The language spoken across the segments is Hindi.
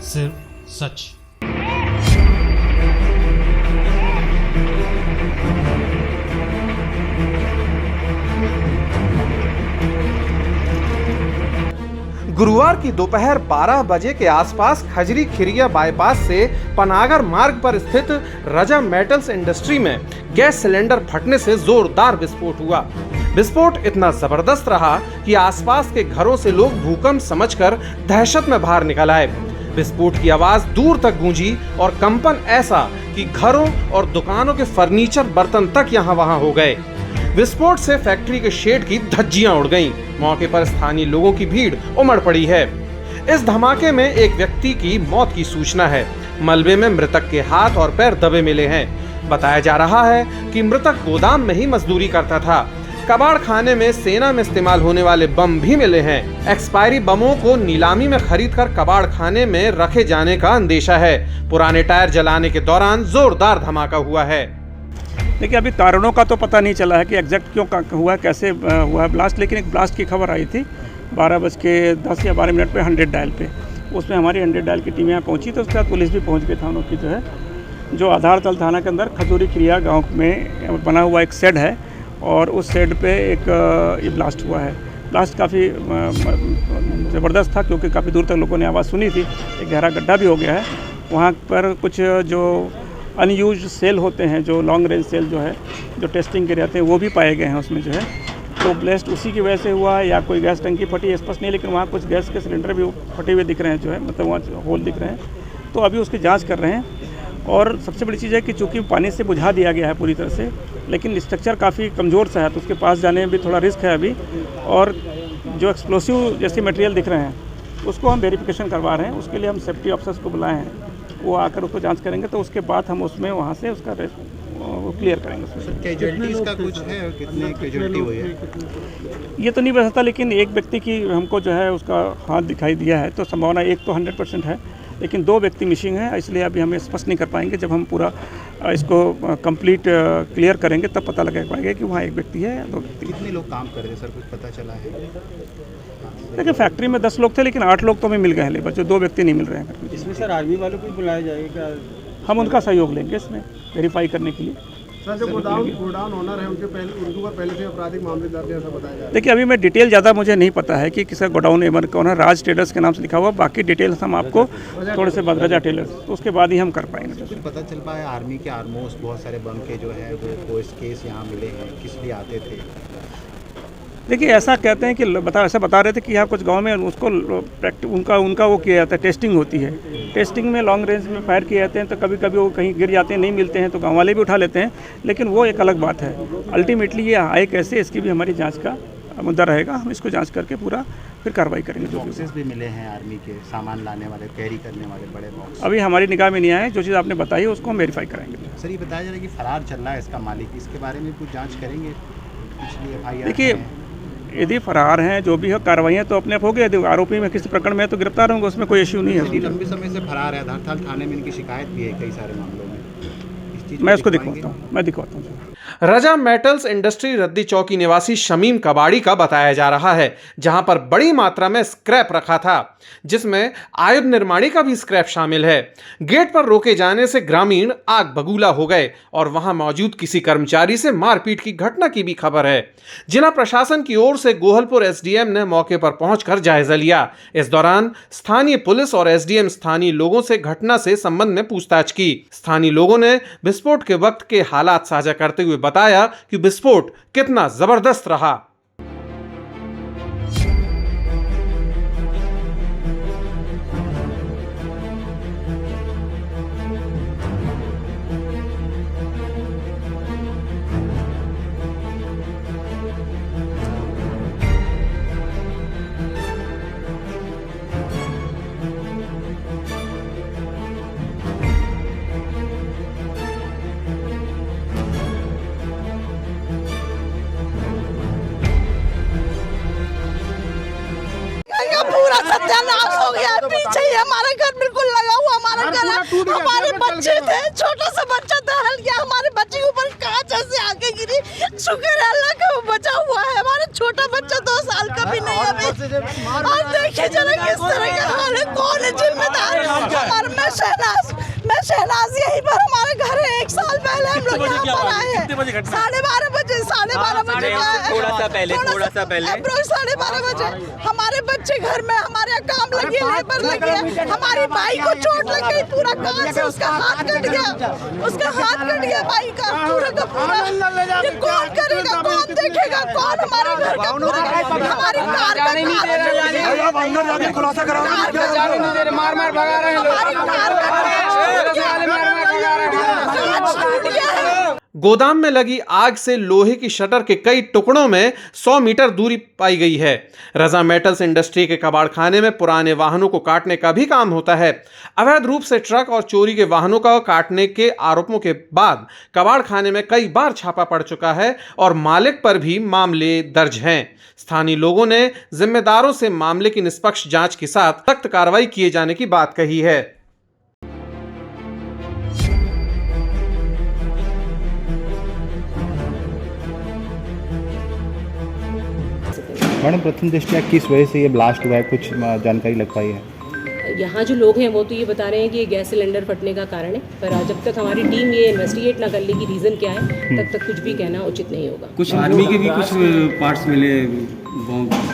सिर्फ सच। गुरुवार की दोपहर 12 बजे के आसपास खजरी खिरिया बाईपास से पनागर मार्ग पर स्थित रजा मेटल्स इंडस्ट्री में गैस सिलेंडर फटने से जोरदार विस्फोट हुआ। विस्फोट इतना जबरदस्त रहा कि आसपास के घरों से लोग भूकंप समझकर दहशत में बाहर निकल आए। विस्फोट की आवाज दूर तक गूंजी और कंपन ऐसा कि घरों और दुकानों के फर्नीचर बर्तन तक यहाँ वहां हो गए। विस्फोट से फैक्ट्री के शेड की धज्जियां उड़ गईं। मौके पर स्थानीय लोगों की भीड़ उमड़ पड़ी है। इस धमाके में एक व्यक्ति की मौत की सूचना है। मलबे में मृतक के हाथ और पैर दबे मिले हैं। बताया जा रहा है कि मृतक गोदाम में ही मजदूरी करता था। कबाड़ खाने में सेना में इस्तेमाल होने वाले बम भी मिले हैं। एक्सपायरी बमों को नीलामी में खरीदकर कबाड़ खाने में रखे जाने का अंदेशा है। पुराने टायर जलाने के दौरान जोरदार धमाका हुआ है। देखिए, अभी कारणों का तो पता नहीं चला है कि एग्जैक्ट क्यों हुआ, कैसे हुआ है ब्लास्ट, लेकिन एक ब्लास्ट की खबर आई थी 12:10 या 12 मिनट पे 100 डायल पे। उसमें हमारी 100 डायल की टीम यहाँ पहुँची, तो उसके बाद पुलिस भी पहुँच गई थानों की जो आधारतल थाना के अंदर खजूरी खिरिया गाँव में बना हुआ एक शेड है, और उस शेड पे एक ये ब्लास्ट हुआ है। ब्लास्ट काफ़ी ज़बरदस्त था, क्योंकि काफ़ी दूर तक लोगों ने आवाज़ सुनी थी। एक गहरा गड्ढा भी हो गया है वहाँ पर। कुछ जो अनयूज्ड सेल होते हैं, जो लॉन्ग रेंज सेल जो है, जो टेस्टिंग के रहते हैं, वो भी पाए गए हैं उसमें जो है। तो ब्लास्ट उसी की वजह से हुआ है या कोई गैस टंकी फटी, स्पष्ट नहीं, लेकिन वहाँ कुछ गैस के सिलेंडर भी फटे हुए दिख रहे हैं जो है, मतलब वहाँ होल दिख रहे हैं। तो अभी उसकी जाँच कर रहे हैं। और सबसे बड़ी चीज़ है कि चूँकि पानी से बुझा दिया गया है पूरी तरह से, लेकिन स्ट्रक्चर काफ़ी कमज़ोर सा है, तो उसके पास जाने में भी थोड़ा रिस्क है अभी। और जो एक्सप्लोसिव जैसे मटेरियल दिख रहे हैं, उसको हम वेरिफिकेशन करवा रहे हैं। उसके लिए हम सेफ्टी ऑफिसर्स को बुलाए हैं, वो आकर उसको जांच करेंगे, तो उसके बाद हम उसमें वहाँ से उसका क्लियर करेंगे। कैजुअल्टीज़ का कुछ है और कितने कैजुअल्टी हुई है ये तो नहीं बता सकता, लेकिन एक व्यक्ति की हमको जो है उसका हाथ दिखाई दिया है, तो संभावना एक तो 100% है, लेकिन 2 व्यक्ति मिसिंग हैं। इसलिए अभी हम स्पष्ट नहीं कर पाएंगे। जब हम पूरा इसको कंप्लीट क्लियर करेंगे तब पता लगा पाएंगे कि वहाँ एक व्यक्ति है या 2 व्यक्ति। कितने लोग काम कर रहे हैं सर, कुछ पता चला है? देखिए, फैक्ट्री में 10 लोग थे, लेकिन 8 लोग तो हमें मिल गए हैं लेबर, जो 2 व्यक्ति नहीं मिल रहे हैं। इसमें सर आर्मी वालों को बुलाया जाएगा? हम उनका सहयोग लेंगे इसमें वेरीफाई करने के लिए। सर, जो गोडाउन ओनर है उनके ऊपर पहले से आपराधिक मामले दर्ज है, ऐसा बताया जा रहा है। देखिए, अभी मैं डिटेल ज़्यादा मुझे नहीं पता है कि किसका गोडाउन ओनर कौन है। राज ट्रेडर्स के नाम से लिखा हुआ। बाकी डिटेल्स हम आपको थोड़े से बाद रजा टेलर्स, तो उसके बाद ही हम कर पाएंगे। कुछ पता चल पाया आर्मी के ऑलमोस्ट बहुत सारे बम के जो है वो केस यहाँ मिले हैं, किस लिए आते थे? देखिए, ऐसा कहते हैं कि ऐसा बता रहे थे कि यहाँ कुछ गांव में उसको उनका वो किया जाता है, टेस्टिंग होती है। टेस्टिंग में लॉन्ग रेंज में फायर किए जाते हैं, तो कभी कभी वो कहीं गिर जाते हैं, नहीं मिलते हैं, तो गांव वाले भी उठा लेते हैं, लेकिन वो एक अलग बात है। अल्टीमेटली ये आए कैसे, इसकी भी हमारी जाँच का मुद्दा रहेगा। हम इसको जाँच करके पूरा फिर कार्रवाई करेंगे। जो बॉक्सेस भी मिले हैं आर्मी के, सामान लाने वाले, कैरी करने वाले बड़े बॉक्स, अभी हमारी निगाह में नहीं आए। जो चीज़ आपने बताई है उसको हम वेरीफाई करेंगे। सर ये बताया जा रहा है कि फरार चल रहा है इसका मालिक, इसके बारे में कुछ जाँच करेंगे? पिछली FIR देखिए, यदि फरार हैं, जो भी है कार्रवाइयाँ तो अपने आप हो गए। यदि आरोपी में किसी प्रकरण में तो गिरफ्तार होंगे, उसमें कोई इश्यू नहीं है। लंबे समय से फरार है, धरथल थाने में इनकी शिकायत भी है कई सारे मामलों में। इस चीज़ मैं उसको दिखवाता हूँ, मैं दिखवाता हूँ। रजा मेटल्स इंडस्ट्री रद्दी चौकी निवासी शमीम कबाड़ी का बताया जा रहा है, जहां पर बड़ी मात्रा में स्क्रैप रखा था, जिसमें आयुध निर्माणी का भी स्क्रैप शामिल है। गेट पर रोके जाने से ग्रामीण आग बबूला हो गए और वहां मौजूद किसी कर्मचारी से मारपीट की घटना की भी खबर है। जिला प्रशासन की ओर से गोहलपुर SDM ने मौके पर पहुंचकर जायजा लिया। इस दौरान स्थानीय पुलिस और SDM स्थानीय लोगों से घटना से संबंध में पूछताछ की। स्थानीय लोगों ने विस्फोट के वक्त के हालात साझा करते हुए बताया कि विस्फोट कितना जबरदस्त रहा। सत्यानाश हो गया। पीछे ही हमारा घर बिल्कुल लगा हुआ हमारा घर है। हमारे बच्चे थे, छोटा सा बच्चा था, हल गया हमारे बच्चे के ऊपर कांच ऐसे आके गिरी। शुक्र है अल्लाह का वो बचा हुआ है। हमारा छोटा बच्चा 2 साल का भी नहीं है अभी। और देखिए जरा किस तरह का हाल है, कौन है जिम्मेदार? हमारा मैं शहनाज यहीं पर हमारे घर है। 1 साल पहले हम लोग यहाँ पर आए हैं 12:30 बजे। 12:30 बजे थोड़ा सा पहले 12:30 बजे हमारे बच्चे घर में, हमारे यहाँ काम लगी है, लेबर लगी है। हमारी भाई को चोट लग गई, पूरा कान से उसका हाथ कट गया भाई का पूरा का पूरा। ये कौन करेगा, कौन देखेगा, कौन हमारे घर का पूरा हमारी कार का अंदर जाके खुलासा कराओ। मार भगा रहे हैं। गोदाम में लगी आग से लोहे की शटर के कई टुकड़ों में 100 मीटर दूरी पाई गई है। रजा मेटल्स इंडस्ट्री के कबाड़खाने में पुराने वाहनों को काटने का भी काम होता है। अवैध रूप से ट्रक और चोरी के वाहनों का काटने के आरोपों के बाद कबाड़खाने में कई बार छापा पड़ चुका है और मालिक पर भी मामले दर्ज हैं। स्थानीय लोगों ने जिम्मेदारों से मामले की निष्पक्ष जांच के साथ सख्त कार्रवाई किए जाने की बात कही है। मैडम, प्रथम दृष्टया किस वजह से ये ब्लास्ट हुआ है, कुछ जानकारी लग पाई है? यहाँ जो लोग हैं वो तो ये बता रहे हैं कि ये गैस सिलेंडर फटने का कारण है, पर जब तक हमारी टीम ये इन्वेस्टिगेट ना कर लेगी रीज़न क्या है, तब तक कुछ भी कहना उचित नहीं होगा। कुछ आर्मी के भी कुछ पार्ट्स मिले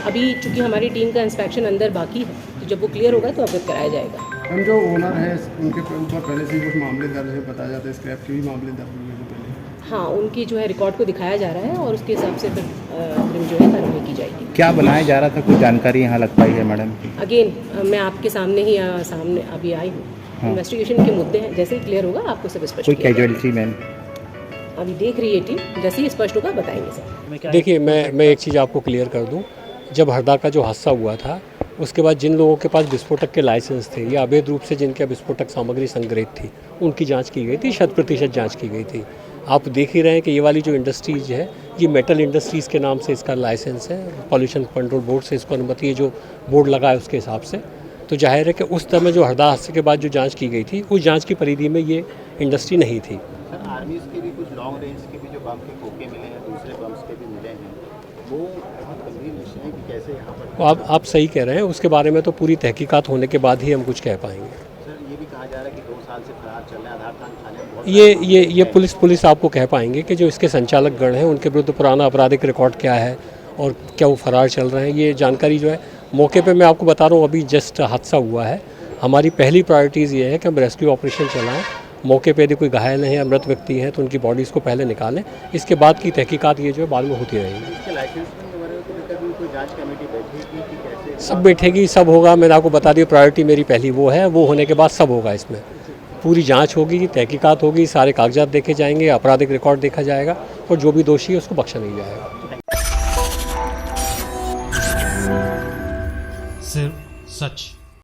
अभी चूंकि हमारी टीम का इंस्पेक्शन अंदर बाकी है, तो जब वो क्लियर होगा तो अवगत कराया जाएगा। हम जो ओनर है उनके ऊपर पहले से ही कुछ मामले दर्ज है, बताया जाता है स्क्रैप के भी मामले दर्ज हुए हैं पहले। हाँ, उनकी जो है रिकॉर्ड को दिखाया जा रहा है और उसके हिसाब से फिर जो है कार्रवाई की जाएगी। क्या बनाया जा रहा था, कुछ जानकारी यहाँ लग पाई है मैडम? अगेन मैं आपके सामने ही सामने अभी आई हूँ। इन्वेस्टिगेशन के मुद्दे हैं, जैसे ही क्लियर होगा आपको सब स्पष्ट कोई कैजुअलिटी मैम अभी देख रही है टीम, जैसे ही स्पष्ट होगा बताएंगे सर। देखिए, मैं एक चीज़ आपको क्लियर कर दूं। जब हरदा का जो हादसा हुआ था उसके बाद जिन लोगों के पास विस्फोटक के लाइसेंस थे या अवैध रूप से जिनके विस्फोटक सामग्री संग्रहित थी, उनकी जांच की गई थी, 100% जांच की गई थी। आप देख ही रहे हैं कि ये वाली जो इंडस्ट्रीज है, ये मेटल इंडस्ट्रीज़ के नाम से इसका लाइसेंस है, पॉल्यूशन कंट्रोल बोर्ड से इसको अनुमति है, जो बोर्ड लगा है उसके हिसाब से। तो जाहिर है कि उस समय जो हरदा हादसे के बाद जो जांच की गई थी, उस जांच की परिधि में ये इंडस्ट्री नहीं थी। सर, आर्मी के भी कुछ लॉन्ग रेंज के भी जो बम के खोखे मिले हैं, दूसरे बम्स के भी मिले हैं, वो बहुत गंभीर विषय है कि कैसे यहाँ पर। आप सही कह रहे हैं, उसके बारे में तो पूरी तहकीकात होने के बाद ही हम कुछ कह पाएंगे। सर, ये भी कहा जा रहा है कि 2 साल से फरार चल रहे हैं, आधार थाने में बहुत ये पुलिस आपको कह पाएंगे कि जो इसके संचालक गण हैं उनके विरुद्ध पुराना आपराधिक रिकॉर्ड क्या है और क्या वो फरार चल रहे हैं। ये जानकारी जो है मौके पे मैं आपको बता रहा हूँ, अभी जस्ट हादसा हुआ है। हमारी पहली प्रायोरिटीज़ ये है कि हम रेस्क्यू ऑपरेशन चलाएं। मौके पे यदि कोई घायल है या मृत व्यक्ति हैं तो उनकी बॉडीज़ को पहले निकालें, इसके बाद की तहकीकात ये जो है बाद में होती रहेगी। सब बैठेगी, सब होगा। मैंने आपको बता दिया, प्रायोरिटी मेरी पहली वो है, वो होने के बाद सब होगा। इसमें पूरी जांच होगी, तहकीकात होगी, सारे कागजात देखे जाएंगे, आपराधिक रिकॉर्ड देखा जाएगा और जो भी दोषी है उसको बख्शा नहीं जाएगा। सिर्फ सच।